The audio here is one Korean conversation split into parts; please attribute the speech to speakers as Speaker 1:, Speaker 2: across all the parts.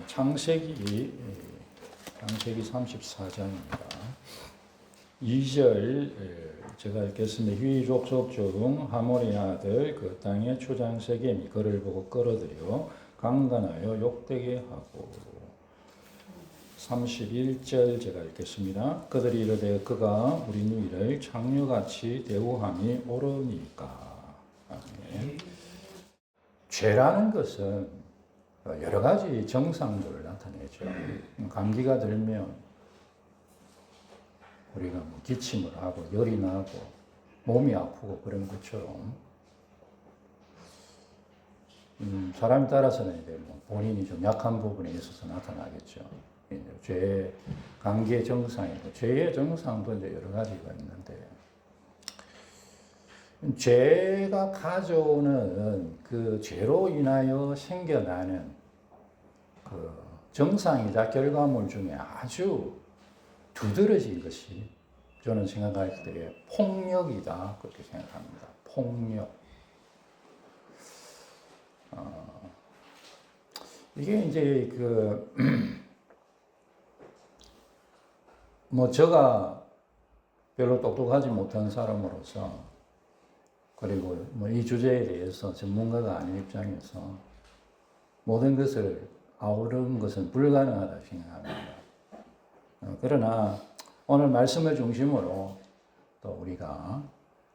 Speaker 1: 창세기 34장입니다. 2절 제가 읽겠습니다. 휘 족속 중 하몰의 아들 그 땅의 초장 세겜이 그를 보고 끌어들여 강간하여 욕되게 하고 31절 제가 읽겠습니다. 그들이 이르되 그가 우리 누이를 창녀같이 대우함이 옳으니까. 아멘. 죄라는 것은 여러 가지 정상들을 나타내죠. 감기가 들면 우리가 기침을 하고 열이 나고 몸이 아프고 그런 것처럼 사람에 따라서는 이제 본인이 좀 약한 부분에 있어서 나타나겠죠. 죄, 감기의 정상이고 죄의 정상도 이제 여러 가지가 있는데 죄가 가져오는 그 죄로 인하여 생겨나는 그 정상이자 결과물 중에 아주 두드러진 것이 저는 생각할 때 폭력이다 그렇게 생각합니다. 폭력. 이게 이제 제가 별로 똑똑하지 못한 사람으로서 그리고 이 주제에 대해서 전문가가 아닌 입장에서 모든 것을 아우르는 것은 불가능하다 생각합니다. 그러나 오늘 말씀을 중심으로 또 우리가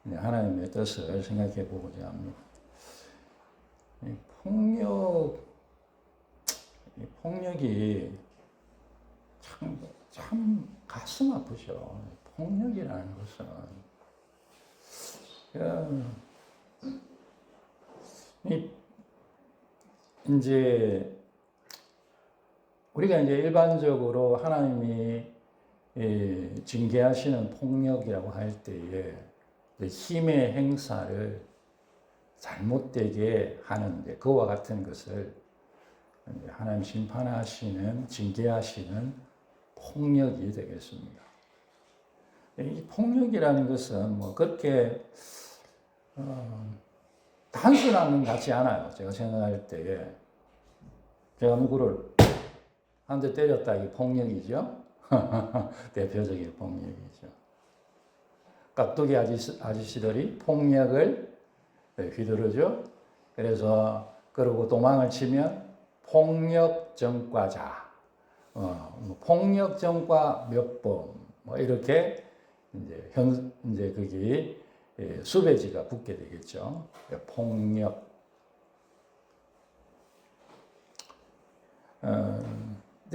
Speaker 1: 하나님의 뜻을 생각해 보고자 합니다. 폭력이 참 가슴 아프죠. 폭력이라는 것은. 이제 우리가 이제 일반적으로 하나님이 징계하시는 폭력이라고 할 때에 힘의 행사를 잘못되게 하는 그와 같은 것을 하나님 심판하시는 징계하시는 폭력이 되겠습니다. 이 폭력이라는 것은 그렇게 단순한 것 같지 않아요. 제가 생각할 때에 제가 누구를 한 대 때렸다 이게 폭력이죠. 대표적인 폭력이죠. 깍두기 아저씨들이 폭력을 휘두르죠. 그래서 그러고 도망을 치면 폭력전과자, 폭력전과 몇 번, 이렇게 이제 거기 수배지가 붙게 되겠죠. 폭력.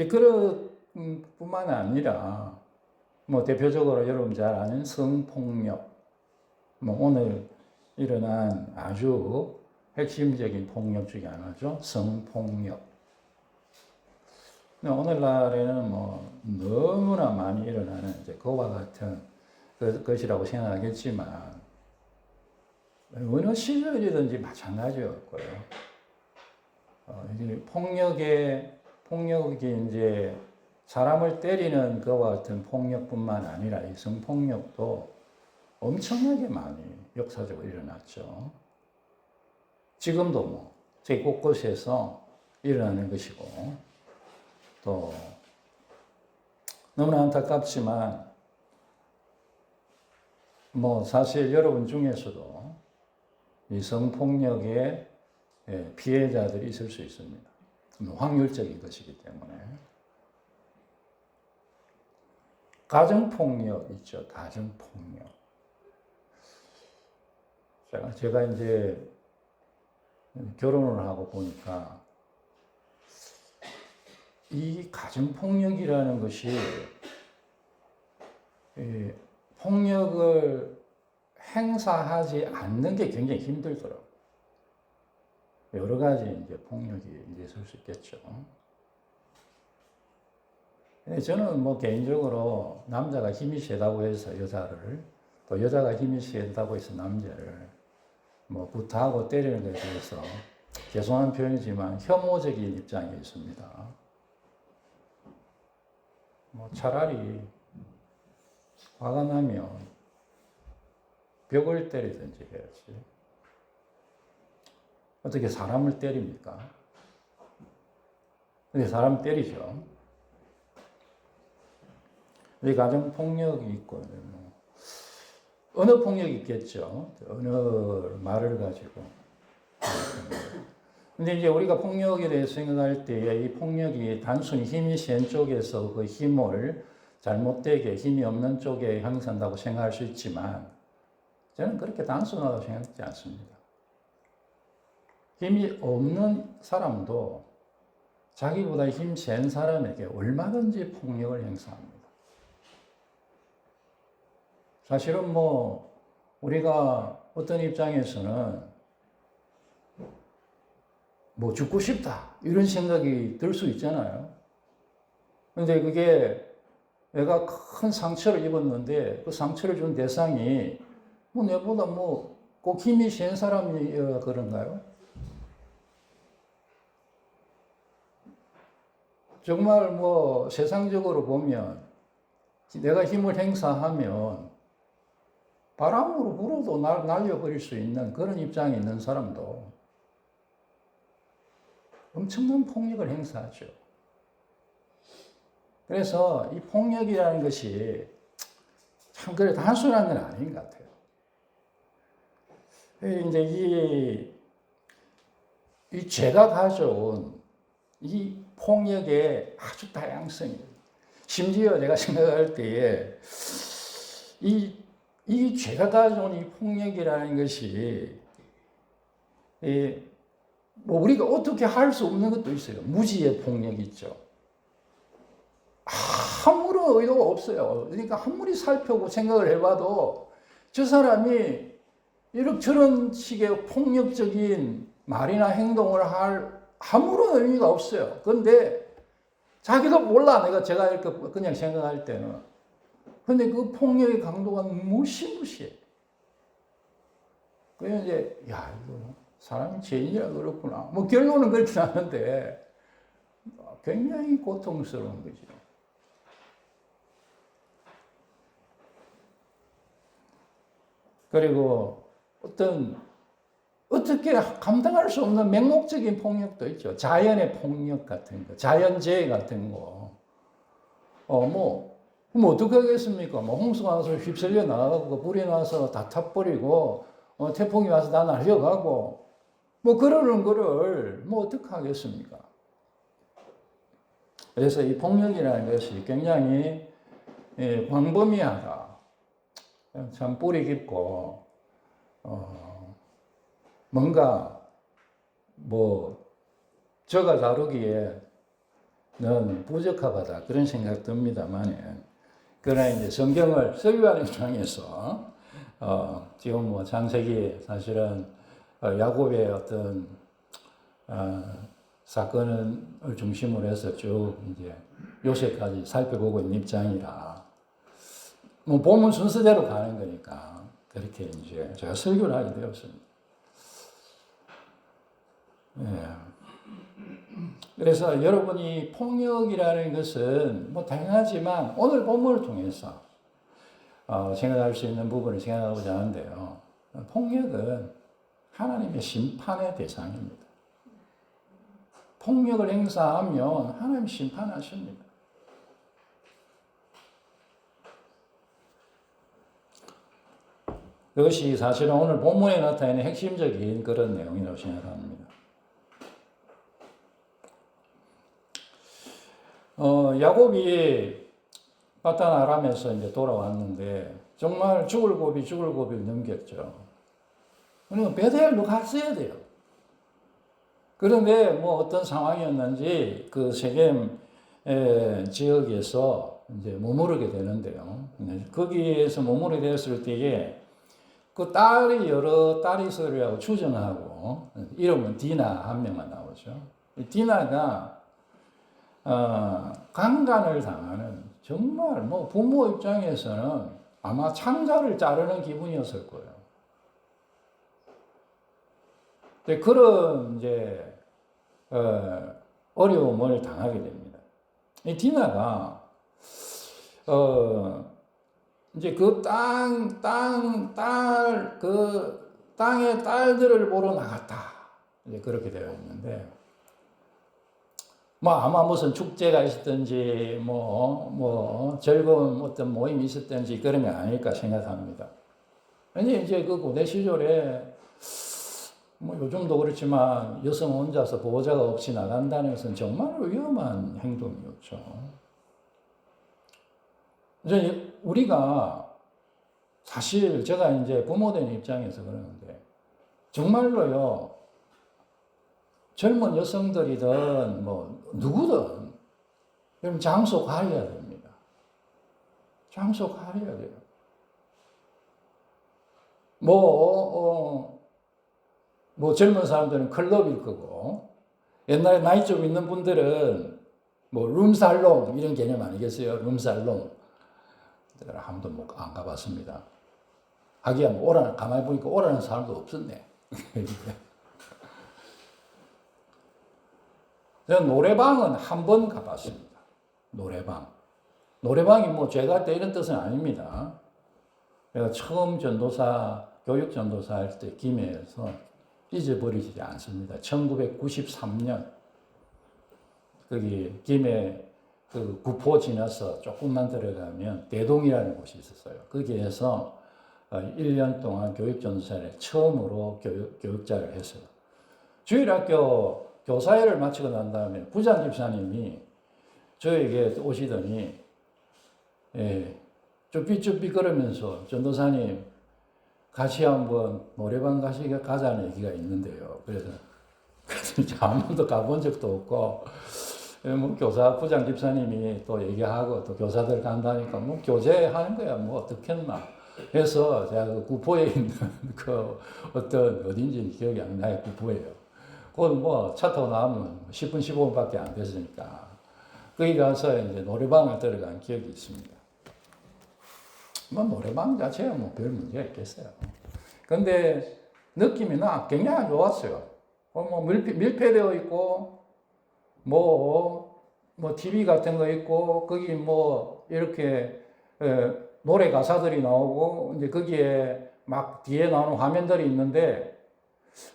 Speaker 1: 그런 뿐만 아니라 대표적으로 여러분 잘 아는 성폭력, 오늘 일어난 아주 핵심적인 폭력 중에 하나죠. 성폭력. 오늘날에는 너무나 많이 일어나는 그와 같은 것이라고 생각하겠지만 어느 시절이든지 마찬가지였고요. 폭력이 이제 사람을 때리는 그와 같은 폭력뿐만 아니라 이 성폭력도 엄청나게 많이 역사적으로 일어났죠. 지금도 세계 곳곳에서 일어나는 것이고 또 너무나 안타깝지만 사실 여러분 중에서도 이 성폭력의 피해자들이 있을 수 있습니다. 확률적인 것이기 때문에. 가정폭력 있죠. 가정폭력. 제가 이제 결혼을 하고 보니까 이 가정폭력이라는 것이 폭력을 행사하지 않는 게 굉장히 힘들더라고요. 여러 가지 이제 폭력이 있을 수 있겠죠. 저는 개인적으로 남자가 힘이 세다고 해서 여자를, 또 여자가 힘이 세다고 해서 남자를 구타하고 때리는 것에 대해서 죄송한 표현이지만 혐오적인 입장에 있습니다. 차라리 화가 나면 벽을 때리든지 해야지. 어떻게 사람을 때립니까? 근데 사람 때리죠. 이 가정 폭력이 있고, 뭐 언어 폭력이 있겠죠. 언어 말을 가지고. 근데 이제 우리가 폭력에 대해서 생각할 때 이 폭력이 단순히 힘이 센 쪽에서 그 힘을 잘못되게 힘이 없는 쪽에 형성한다고 생각할 수 있지만 저는 그렇게 단순하다고 생각하지 않습니다. 힘이 없는 사람도 자기보다 힘 센 사람에게 얼마든지 폭력을 행사합니다. 사실은 뭐 우리가 어떤 입장에서는 뭐 죽고 싶다 이런 생각이 들 수 있잖아요. 근데 그게 내가 큰 상처를 입었는데 그 상처를 준 대상이 뭐 내보다 뭐 꼭 힘이 센 사람이 그런가요? 정말 뭐 세상적으로 보면 내가 힘을 행사하면 바람으로 불어도 날려버릴 수 있는 그런 입장에 있는 사람도 엄청난 폭력을 행사하죠. 그래서 이 폭력이라는 것이 참 그래 단순한 건 아닌 것 같아요. 이제 이 죄가 가져온 이 폭력의 아주 다양성이 심지어 내가 생각할 때에 이 죄가 가져온 이 폭력이라는 것이 뭐 우리가 어떻게 할 수 없는 것도 있어요. 무지의 폭력이 있죠. 아무런 의도가 없어요. 그러니까 아무리 살펴보고 생각을 해봐도 저 사람이 이런저런 식의 폭력적인 말이나 행동을 할 아무런 의미가 없어요. 그런데 자기도 몰라. 제가 이렇게 그냥 생각할 때는. 근데 그 폭력의 강도가 무시무시해. 그래서 이제, 야, 이거 사람이 죄인이라 그렇구나. 뭐 결론은 그렇게 나는데 굉장히 고통스러운 거죠. 그리고 어떻게 감당할 수 없는 맹목적인 폭력도 있죠. 자연의 폭력 같은 거, 자연재해 같은 거. 그럼 어떻게 하겠습니까? 뭐 홍수가 와서 휩쓸려 나가고, 불이 나서 다 타버리고, 태풍이 와서 다 날려가고, 뭐 그러는 거를 뭐 어떻게 하겠습니까? 그래서 이 폭력이라는 것이 굉장히 광범위하다. 참 뿌리 깊고, 뭔가 저가 다루기에는 부적합하다 그런 생각 듭니다만, 그러나 이제 성경을 설교하는 입장에서 지금 뭐 창세기 사실은 야곱의 어떤 사건을 중심으로 해서 쭉 이제 요새까지 살펴보고 있는 입장이라 뭐 본문 순서대로 가는 거니까 그렇게 이제 제가 설교를 하게 되었습니다. 예. 그래서 여러분이 폭력이라는 것은 뭐 다양하지만 오늘 본문을 통해서 생각할 수 있는 부분을 생각하고자 하는데요. 폭력은 하나님의 심판의 대상입니다. 폭력을 행사하면 하나님 심판하십니다. 그것이 사실은 오늘 본문에 나타나는 핵심적인 그런 내용이라고 생각합니다. 야곱이 바단 아람에서 이제 돌아왔는데 정말 죽을 고비 넘겼죠. 그러니까 베델로 갔어야 돼요. 그런데 뭐 어떤 상황이었는지 그 세겜 지역에서 이제 머무르게 되는데요. 거기에서 머무르게 되었을 때에 그 여러 딸이 있으리라고 추정하고 이름은 디나 한 명만 나오죠. 디나가 강간을 당하는 정말 뭐 부모 입장에서는 아마 창자를 자르는 기분이었을 거예요. 근데 그런 이제 어려움을 당하게 됩니다. 이 디나가 이제 그 땅의 딸들을 보러 나갔다. 이제 그렇게 되어 있는데 뭐 아마 무슨 축제가 있었든지 뭐 즐거운 어떤 모임이 있었든지 그런 게 아닐까 생각합니다. 근데 이제 그 고대 시절에 뭐 요즘도 그렇지만 여성 혼자서 보호자가 없이 나간다는 것은 정말 위험한 행동이었죠. 이제 우리가 사실 제가 이제 부모된 입장에서 그러는데 정말로요, 젊은 여성들이든 뭐 누구든 그럼 장소 가려야 됩니다. 장소 가려야 돼요. 뭐 젊은 사람들은 클럽일 거고, 옛날에 나이 좀 있는 분들은 뭐 룸살롱 이런 개념 아니겠어요? 룸살롱. 제가 한 번도 안 가봤습니다. 하기야 뭐 가만히 보니까 오라는 사람도 없었네. 저는 노래방은 한 번 가봤습니다. 노래방. 노래방이 뭐 죄가 있다 이런 뜻은 아닙니다. 제가 처음 교육 전도사 할 때 김해에서 잊어버리지 않습니다. 1993년 거기 김해 그 구포 지나서 조금만 들어가면 대동이라는 곳이 있었어요. 거기에서 1년 동안 교육 전도사를 처음으로 교육자를 했어요. 주일학교 교사회를 마치고 난 다음에 부장 집사님이 저에게 오시더니 쭈삐쭈삐 걸으면서 전도사님 같이 한번 노래방 가자는 얘기가 있는데요. 그래서 한 번도 가본 적도 없고 뭐 부장 집사님이 또 얘기하고 또 교사들 간다니까 뭐 교제하는 거야 뭐 어떻겠나. 그래서 제가 그 구포에 있는 그 어떤 어딘지 기억이 안 나요. 구포예요. 그건 뭐 차 타고 나오면 10분 15분밖에 안 됐으니까 거기 가서 이제 노래방을 들어간 기억이 있습니다. 뭐 노래방 자체야 뭐 별 문제가 있겠어요. 근데 느낌이 굉장히 좋았어요. 뭐 밀폐되어 있고 뭐 TV 같은 거 있고 거기 뭐 이렇게 노래 가사들이 나오고 이제 거기에 막 뒤에 나오는 화면들이 있는데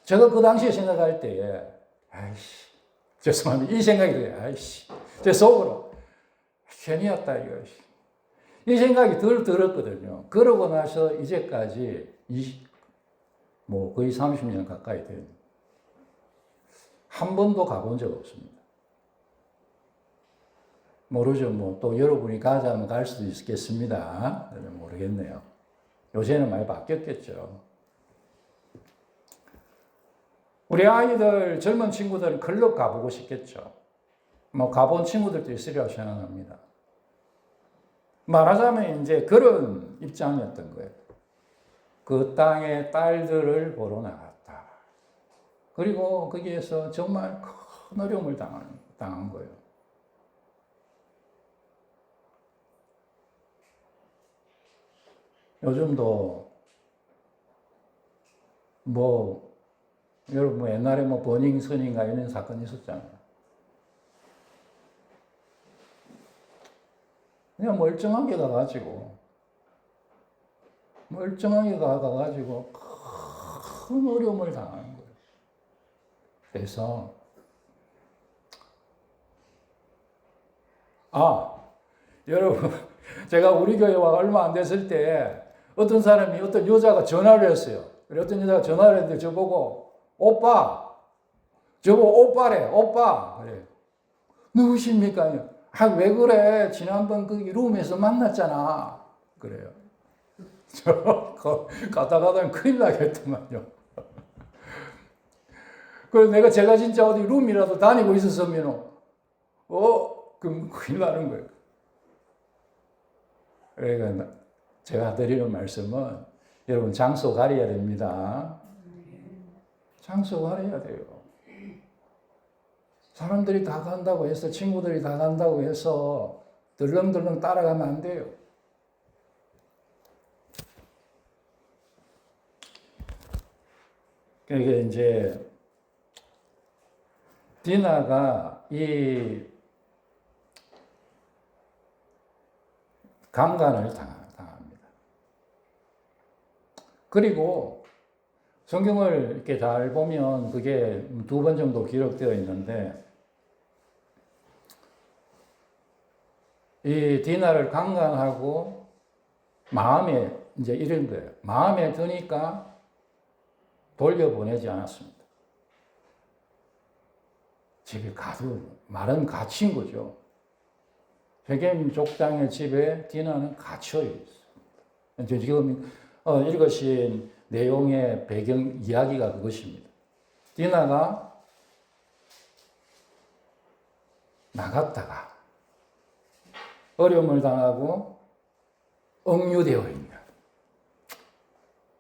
Speaker 1: 제가 그 당시에 생각할 때에 아이씨 죄송합니다 이 생각이 들어요. 아이씨 제 속으로 괜히 왔다 이거 이 생각이 들었거든요. 그러고 나서 이제까지 뭐 거의 30년 가까이 된 한 번도 가본 적 없습니다. 모르죠. 뭐 또 여러분이 가자면 갈 수도 있겠습니다. 모르겠네요. 요새는 많이 바뀌었겠죠. 우리 아이들, 젊은 친구들은 클럽 가보고 싶겠죠. 뭐 가본 친구들도 있으리라고 생각합니다. 말하자면 이제 그런 입장이었던 거예요. 그 땅의 딸들을 보러 나갔다. 그리고 거기에서 정말 큰 어려움을 당한 거예요. 요즘도 여러분 옛날에 뭐 버닝썬인가 이런 사건이 있었잖아요. 그냥 멀쩡하게 가가지고 큰 어려움을 당하는 거예요. 그래서 여러분 제가 우리 교회 와 얼마 안 됐을 때 어떤 여자가 전화를 했어요. 어떤 여자가 전화를 했는데 저보고 오빠래 오빠 그래. 누구십니까? 왜 그래? 지난번 거기 룸에서 만났잖아. 그래요. 가다 큰일 나겠더만요. 그래서 제가 진짜 어디 룸이라도 다니고 있었으면, 그럼 큰일 나는 거예요. 그러니까 제가 드리는 말씀은, 여러분, 장소 가려야 됩니다. 장소 가려야 돼요. 사람들이 다 간다고 해서, 친구들이 다 간다고 해서, 덜렁덜렁 따라가면 안 돼요. 그게 이제, 디나가 이 강간을 당합니다. 그리고 성경을 이렇게 잘 보면 그게 2번 정도 기록되어 있는데 이 디나를 강간하고 마음에 이제 이런 거예요. 마음에 드니까 돌려보내지 않았습니다. 집에 가도 말은 갇힌 거죠. 세겜 족장의 집에 디나는 갇혀 있습니다. 지금 읽으신 내용의 배경 이야기가 그것입니다. 디나가 나갔다가 어려움을 당하고 억류되어 있는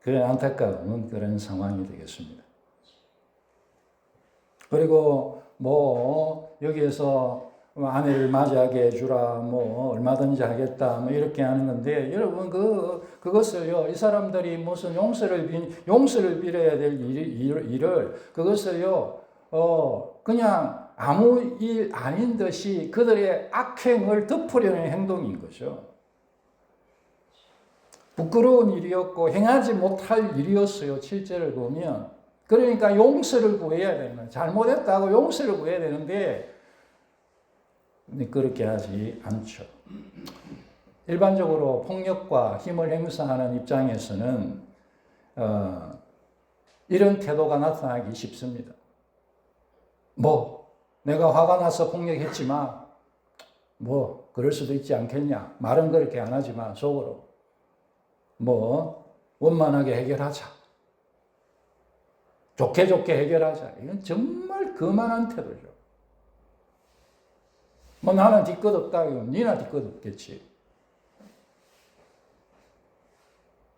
Speaker 1: 그런 안타까운 그런 상황이 되겠습니다. 그리고 여기에서 아내를 맞이하게 해주라, 얼마든지 하겠다, 이렇게 하는 건데, 여러분, 그것을요, 이 사람들이 무슨 용서를 빌어야 될 일을, 그것을요, 그냥 아무 일 아닌 듯이 그들의 악행을 덮으려는 행동인 거죠. 부끄러운 일이었고, 행하지 못할 일이었어요, 7절을 보면. 그러니까 용서를 구해야 되는 거예요. 잘못했다고 용서를 구해야 되는데, 그렇게 하지 않죠. 일반적으로 폭력과 힘을 행사하는 입장에서는 이런 태도가 나타나기 쉽습니다. 내가 화가 나서 폭력했지만 그럴 수도 있지 않겠냐. 말은 그렇게 안 하지만 속으로 원만하게 해결하자. 좋게 해결하자. 이건 정말 거만한 태도죠. 나는 뒤끝 없다. 니나 뒤끝 없겠지.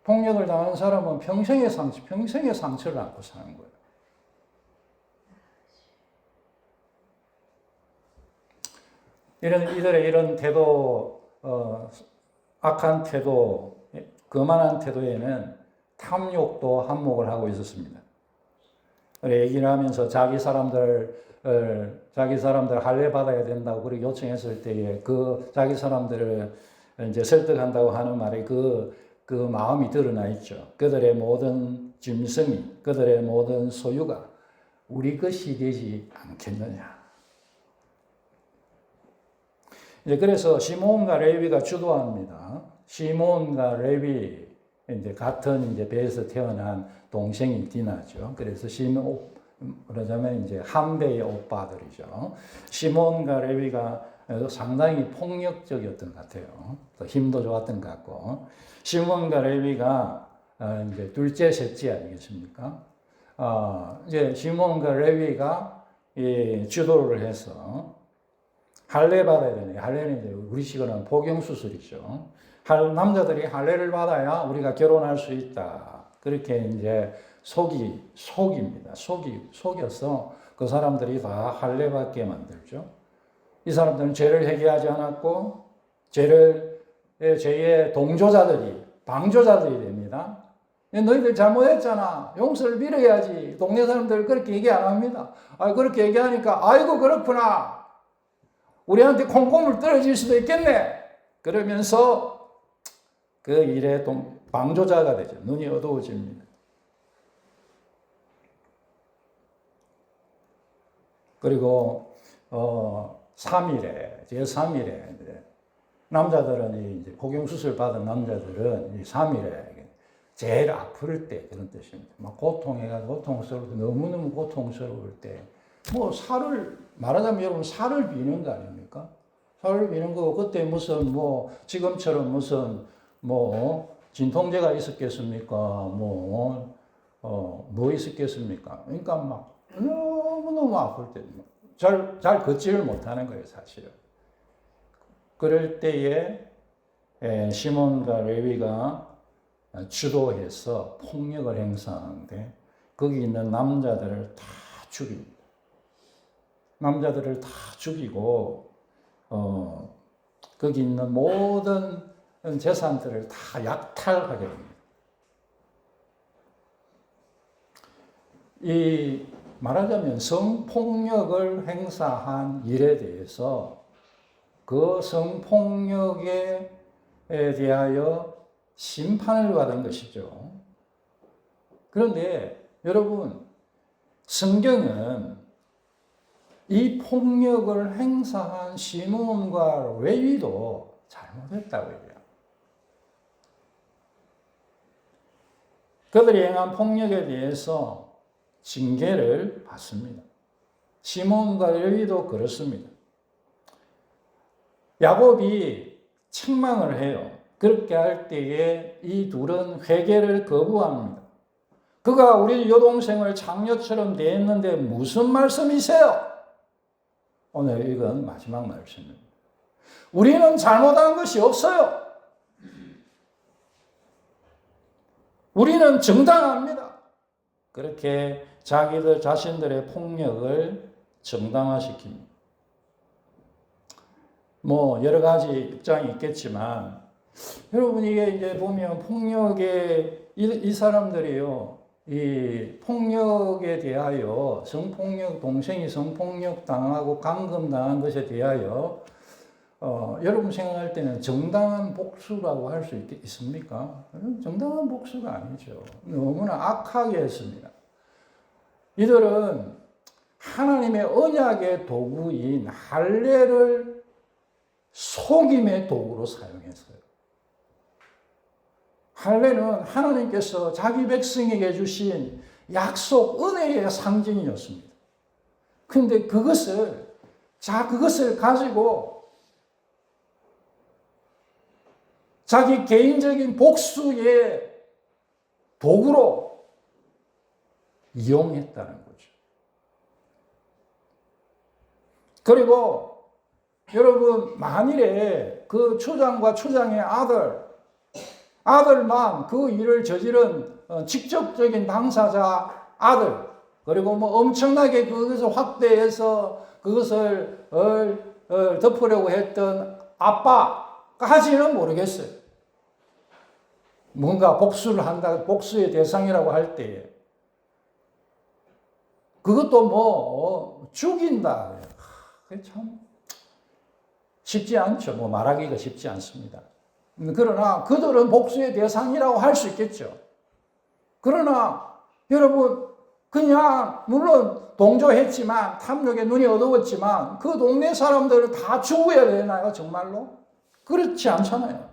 Speaker 1: 폭력을 당한 사람은 평생의 상처를 안고 사는 거예요. 이들의 이런 태도, 악한 태도, 거만한 태도에는 탐욕도 한몫을 하고 있었습니다. 얘기를 하면서 자기 사람들 할례 받아야 된다고 그렇게 요청했을 때에 자기 사람들을 이제 설득한다고 하는 말에 그 마음이 드러나 있죠. 그들의 모든 짐승이, 그들의 모든 소유가 우리 것이 되지 않겠느냐. 이제 그래서 시몬과 레위가 주도합니다. 시몬과 레위, 이제 같은 이제 배에서 태어난 동생인 디나죠. 그래서 그러자면 이제 한배의 오빠들이죠. 시몬과 레위가 상당히 폭력적이었던 것 같아요. 또 힘도 좋았던 것 같고. 시몬과 레위가 이제 둘째, 셋째 아니겠습니까? 이제 시몬과 레위가 주도를 해서 할례 받아야 되네. 할례는 이제 우리식으로는 복용수술이죠. 남자들이 할례를 받아야 우리가 결혼할 수 있다. 그렇게 이제 속입니다. 속여서 그 사람들이 다 할례 받게 만들죠. 이 사람들은 죄를 회개하지 않았고 죄의 방조자들이 됩니다. 너희들 잘못했잖아. 용서를 빌어야지. 동네 사람들 그렇게 얘기 안 합니다. 그렇게 얘기하니까 아이고 그렇구나. 우리한테 콩고물 떨어질 수도 있겠네. 그러면서 그 일의 방조자가 되죠. 눈이 어두워집니다. 그리고 3일에 남자들은 이제 복용수술 받은 남자들은 3일에 제일 아플 때 그런 뜻입니다. 막 고통스러울 때, 너무너무 고통스러울 때, 말하자면 여러분 살을 비는 거 아닙니까? 살을 비는 거고, 그때 무슨 지금처럼 무슨 진통제가 있었겠습니까? 있었겠습니까? 그러니까 막 너무너무 아플 때, 잘 걷지를 못하는 거예요, 사실은. 그럴 때에 시몬과 레위가 주도해서 폭력을 행사하는데 거기 있는 남자들을 다 죽입니다. 남자들을 다 죽이고 거기 있는 모든 재산들을 다 약탈하게 됩니다. 말하자면 성폭력을 행사한 일에 대해서 그 성폭력에 대하여 심판을 받은 것이죠. 그런데 여러분, 성경은 이 폭력을 행사한 시몬과 레위도 잘못했다고 얘기해요. 그들이 행한 폭력에 대해서 징계를 받습니다. 시몬과 레위도 그렇습니다. 야곱이 책망을 해요. 그렇게 할 때에 이 둘은 회개를 거부합니다. 그가 우리 여동생을 장녀처럼 대했는데 무슨 말씀이세요? 오늘 이건 마지막 말씀입니다. 우리는 잘못한 것이 없어요. 우리는 정당합니다. 그렇게 자기들 자신들의 폭력을 정당화시킵니다. 뭐 여러 가지 입장이 있겠지만 여러분 이게 이제 보면 폭력에 이 사람들이요. 이 폭력에 대하여 성폭력 동생이 성폭력 당하고 감금당한 것에 대하여 여러분 생각할 때는 정당한 복수라고 할 수 있습니까? 정당한 복수가 아니죠. 너무나 악하게 했습니다. 이들은 하나님의 언약의 도구인 할례를 속임의 도구로 사용했어요. 할례는 하나님께서 자기 백성에게 주신 약속, 은혜의 상징이었습니다. 그런데 그것을 가지고 자기 개인적인 복수의 도구로 이용했다는 거죠. 그리고 여러분 만일에 그 추장과 추장의 아들만 그 일을 저지른 직접적인 당사자 아들, 그리고 뭐 엄청나게 그것을 확대해서 그것을 덮으려고 했던 아빠까지는 모르겠어요. 뭔가 복수를 한다, 복수의 대상이라고 할 때에 그것도 뭐 죽인다. 그게 참 쉽지 않죠. 뭐 말하기가 쉽지 않습니다. 그러나 그들은 복수의 대상이라고 할 수 있겠죠. 그러나 여러분 그냥 물론 동조했지만 탐욕에 눈이 어두웠지만 그 동네 사람들은 다 죽어야 되나요? 정말로? 그렇지 않잖아요.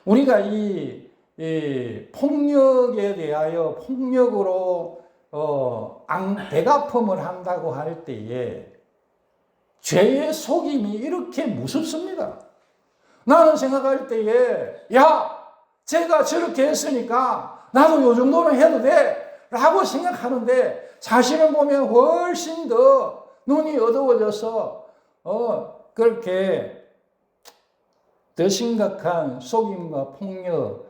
Speaker 1: 우리가 이 폭력에 대하여 폭력으로 대갚음을 한다고 할 때에 죄의 속임이 이렇게 무섭습니다. 나는 생각할 때에 제가 저렇게 했으니까 나도 요 정도는 해도 돼 라고 생각하는데 사실은 보면 훨씬 더 눈이 어두워져서 그렇게 더 심각한 속임과 폭력을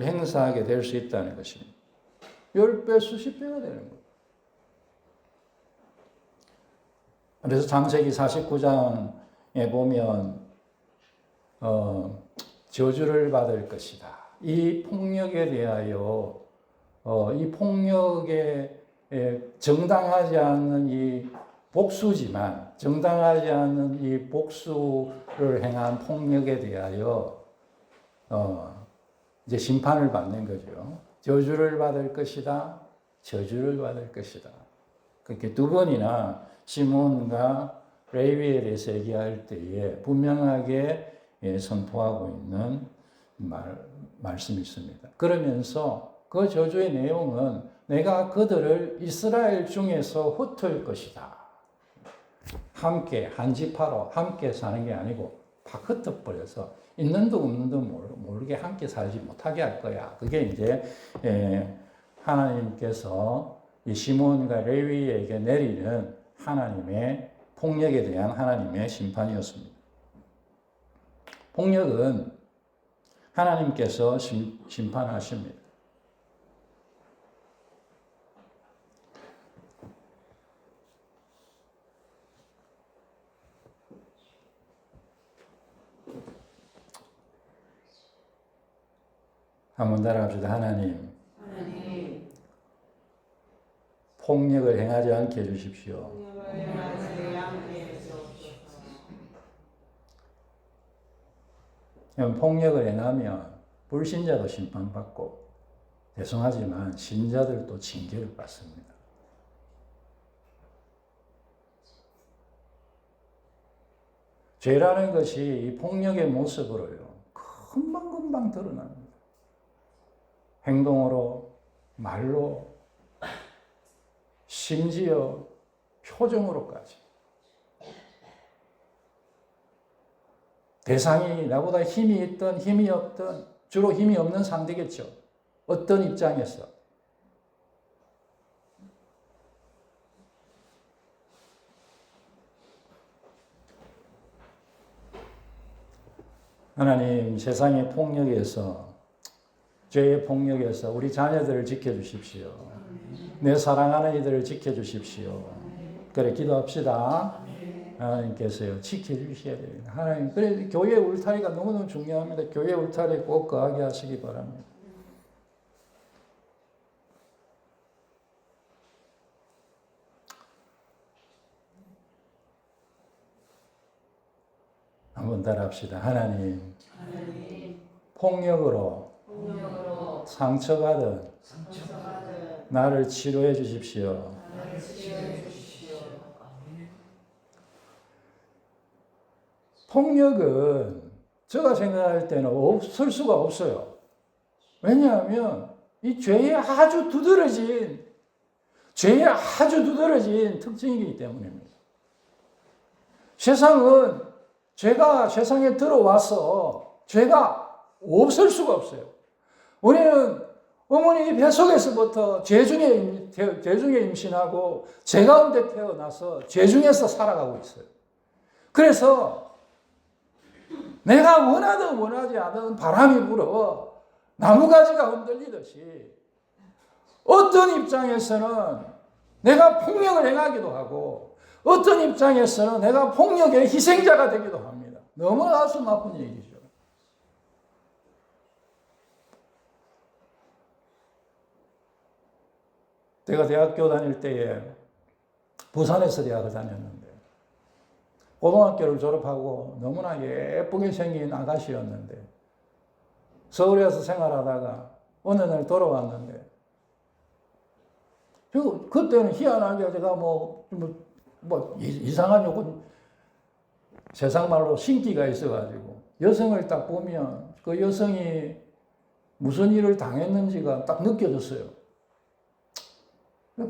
Speaker 1: 행사하게 될 수 있다는 것입니다. 10배, 수십 배가 되는 거예요. 그래서 창세기 49장에 보면 저주를 받을 것이다. 이 폭력에 대하여 이 폭력에 정당하지 않는 이 복수지만 정당하지 않는 이 복수를 행한 폭력에 대하여 이제 심판을 받는 거죠. 저주를 받을 것이다. 저주를 받을 것이다. 그렇게 두 번이나 시몬과 레위에 대해서 얘기할 때에 분명하게 선포하고 있는 말씀이 있습니다. 그러면서 그 저주의 내용은 내가 그들을 이스라엘 중에서 흩을 것이다. 함께 한 지파로 함께 사는 게 아니고 팍 흩어버려서 있는 도 없는 도 모르게 함께 살지 못하게 할 거야. 그게 이제 하나님께서 이 시몬과 레위에게 내리는 하나님의 폭력에 대한 하나님의 심판이었습니다. 폭력은 하나님께서 심판하십니다. 한번 따라합시다. 하나님, 폭력을 행하지 않게 해주십시오. 폭력을 행하면 불신자도 심판받고 죄송하지만 신자들도 징계를 받습니다. 죄라는 것이 이 폭력의 모습으로요, 금방금방 드러납니다. 행동으로, 말로, 심지어 표정으로까지. 대상이 나보다 힘이 있든 힘이 없든, 주로 힘이 없는 상대겠죠. 어떤 입장에서. 하나님, 세상의 폭력에서, 죄의 폭력에서 우리 자녀들을 지켜주십시오. 내 사랑하는 이들을 지켜주십시오. 그래, 기도합시다. 하나님께서요, 지켜주셔야 됩니다. 하나님, 그래, 교회 울타리가 너무너무 중요합니다. 교회 울타리에 꼭 거하게 하시기 바랍니다. 한번 따라합시다. 하나님, 폭력으로 상처받은 나를 치료해 주십시오. 폭력은 제가 생각할 때는 없을 수가 없어요. 왜냐하면 이 죄에 아주 두드러진 특징이기 때문입니다. 세상은 죄가 세상에 들어와서 죄가 없을 수가 없어요. 우리는 어머니 뱃속에서부터 죄 중에 임신하고 죄 가운데 태어나서 죄 중에서 살아가고 있어요. 그래서 내가 원하든 원하지 않든 바람이 불어 나무가지가 흔들리듯이 어떤 입장에서는 내가 폭력을 행하기도 하고 어떤 입장에서는 내가 폭력의 희생자가 되기도 합니다. 너무 가슴 아픈 얘기죠. 제가 대학교 다닐 때에 부산에서 대학을 다녔는데 고등학교를 졸업하고 너무나 예쁘게 생긴 아가씨였는데 서울에서 생활하다가 어느 날 돌아왔는데 그때는 희한하게 제가 뭐 이상한 요건 세상 말로 신기가 있어가지고 여성을 딱 보면 그 여성이 무슨 일을 당했는지가 딱 느껴졌어요.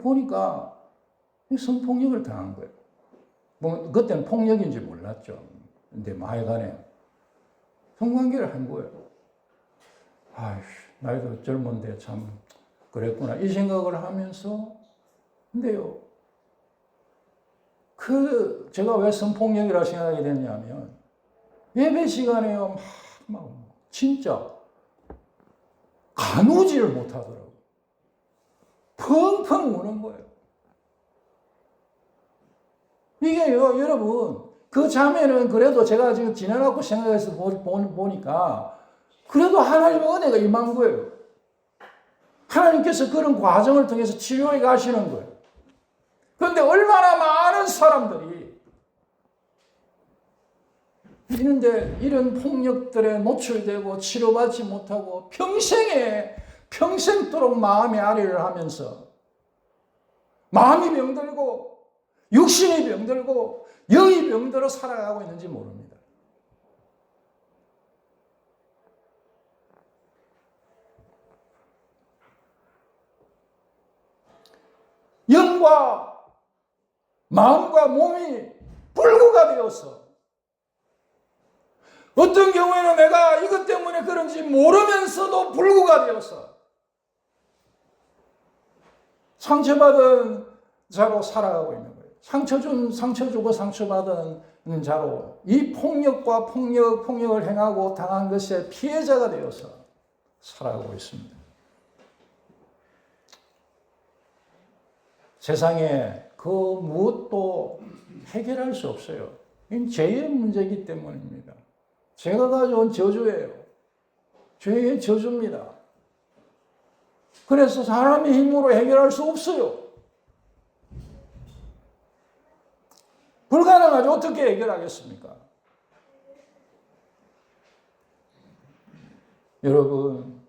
Speaker 1: 보니까 성폭력을 당한 거예요. 뭐 그때는 폭력인지 몰랐죠. 근데 하여간에 성관계를 한 거예요. 아휴, 나이도 젊은데 참 그랬구나 이 생각을 하면서 근데요. 제가 왜 성폭력이라고 생각하게 됐냐면 예배 시간에요. 막 진짜 가누지를 못하더라고요. 펑펑 우는 거예요. 이게요, 여러분, 그 자매는 그래도 제가 지금 지나갖고 생각해서 보니까 그래도 하나님의 은혜가 임한 거예요. 하나님께서 그런 과정을 통해서 치료해 가시는 거예요. 그런데 얼마나 많은 사람들이 이런 폭력들에 노출되고 치료받지 못하고 평생도록 마음의 아리를 하면서 마음이 병들고 육신이 병들고 영이 병들어 살아가고 있는지 모릅니다. 영과 마음과 몸이 불구가 되어서 어떤 경우에는 내가 이것 때문에 그런지 모르면서도 불구가 되어서 상처받은 자로 살아가고 있는 거예요. 상처 주고 상처받은 자로 이 폭력을 행하고 당한 것의 피해자가 되어서 살아가고 있습니다. 세상에 그 무엇도 해결할 수 없어요. 이건 죄의 문제이기 때문입니다. 죄가 가져온 저주예요. 죄의 저주입니다. 그래서 사람의 힘으로 해결할 수 없어요. 불가능하죠. 어떻게 해결하겠습니까? 여러분,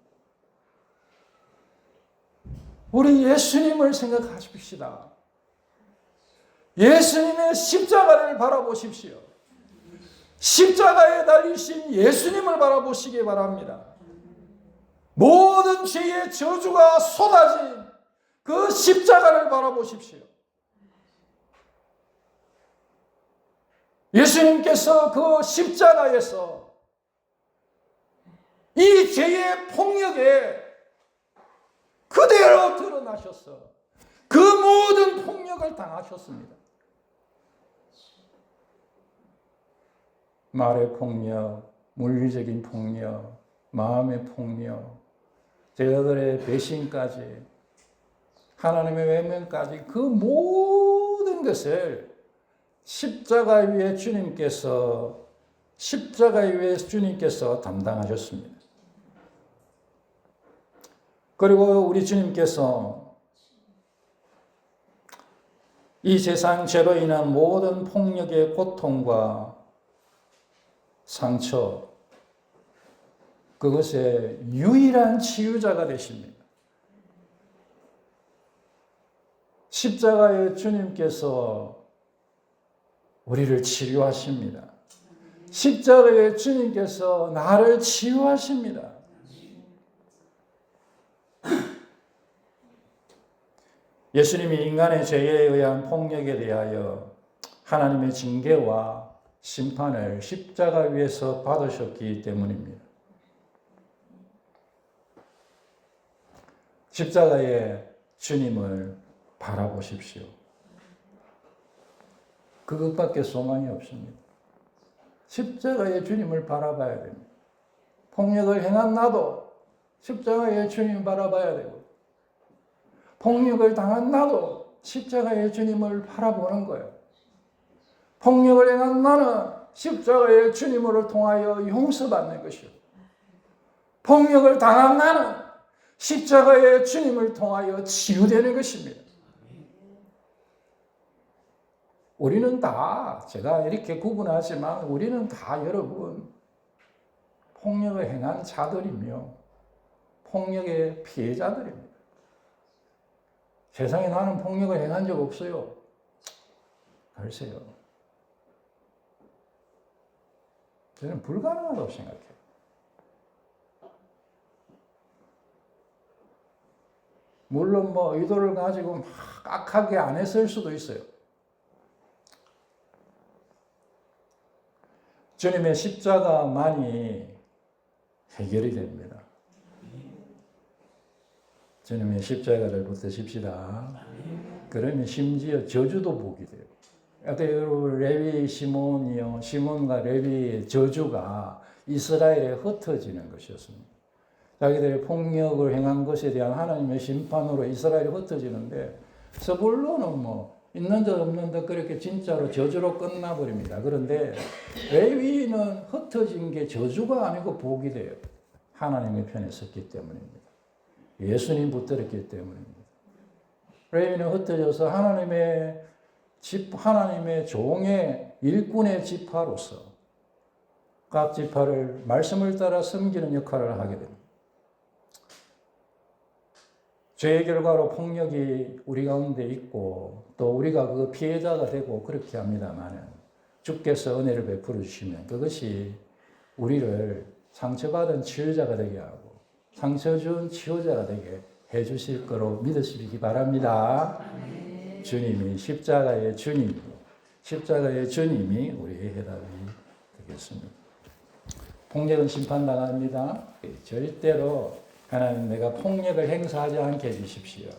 Speaker 1: 우리 예수님을 생각하십시다. 예수님의 십자가를 바라보십시오. 십자가에 달리신 예수님을 바라보시기 바랍니다. 모든 죄의 저주가 쏟아진 그 십자가를 바라보십시오. 예수님께서 그 십자가에서 이 죄의 폭력에 그대로 드러나셔서 그 모든 폭력을 당하셨습니다. 말의 폭력, 물리적인 폭력, 마음의 폭력, 제자들의 배신까지, 하나님의 외면까지 그 모든 것을 십자가 위에 주님께서 담당하셨습니다. 그리고 우리 주님께서 이 세상 죄로 인한 모든 폭력의 고통과 상처, 그것의 유일한 치유자가 되십니다. 십자가의 주님께서 우리를 치료하십니다. 십자가의 주님께서 나를 치유하십니다. 예수님이 인간의 죄에 의한 폭력에 대하여 하나님의 징계와 심판을 십자가 위에서 받으셨기 때문입니다. 십자가의 주님을 바라보십시오. 그것밖에 소망이 없습니다. 십자가의 주님을 바라봐야 됩니다. 폭력을 행한 나도 십자가의 주님을 바라봐야 되고, 폭력을 당한 나도 십자가의 주님을 바라보는 거예요. 폭력을 행한 나는 십자가의 주님을 통하여 용서받는 것이요. 폭력을 당한 나는 십자가의 주님을 통하여 치유되는 것입니다. 우리는 다, 제가 이렇게 구분하지만 우리는 다 여러분 폭력을 행한 자들이며 폭력의 피해자들입니다. 세상에 나는 폭력을 행한 적 없어요. 글쎄요. 저는 불가능하다고 생각해요. 물론 의도를 가지고 막 악하게 안 했을 수도 있어요. 주님의 십자가만이 해결이 됩니다. 주님의 십자가를 붙드십시다. 그러면 심지어 저주도 보게 돼요. 레위 시몬이요, 시몬과 레위의 저주가 이스라엘에 흩어지는 것이었습니다. 자기들의 폭력을 행한 것에 대한 하나님의 심판으로 이스라엘이 흩어지는데, 서불로는 있는 듯 없는 듯 그렇게 진짜로 저주로 끝나버립니다. 그런데 레위는 흩어진 게 저주가 아니고 복이 돼요. 하나님의 편에 섰기 때문입니다. 예수님 붙들었기 때문입니다. 레위는 흩어져서 하나님의 종의 일꾼의 지파로서 각 지파를 말씀을 따라 섬기는 역할을 하게 됩니다. 죄의 결과로 폭력이 우리 가운데 있고 또 우리가 그 피해자가 되고 그렇게 합니다만, 주께서 은혜를 베풀어 주시면 그것이 우리를 상처받은 치유자가 되게 하고 상처 준 치유자가 되게 해 주실 거로 믿으시기 바랍니다. 주님이 십자가의 주님이 우리의 해답이 되겠습니다. 폭력은 심판당합니다. 절대로 하나님 내가 폭력을 행사하지 않게 해주십시오.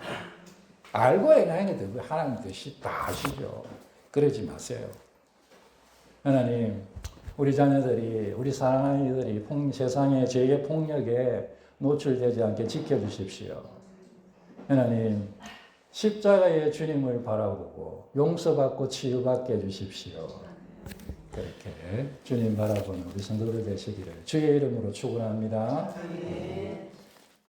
Speaker 1: 알고 행하는 게 하나님 뜻이 다 아시죠. 그러지 마세요. 하나님, 우리 자녀들이, 우리 사랑하는 이들이 세상의 죄의 폭력에 노출되지 않게 지켜주십시오. 하나님, 십자가의 주님을 바라보고 용서받고 치유받게 해주십시오. 그렇게 주님 바라보는 우리 성도들 되시기를 주의 이름으로 축원합니다.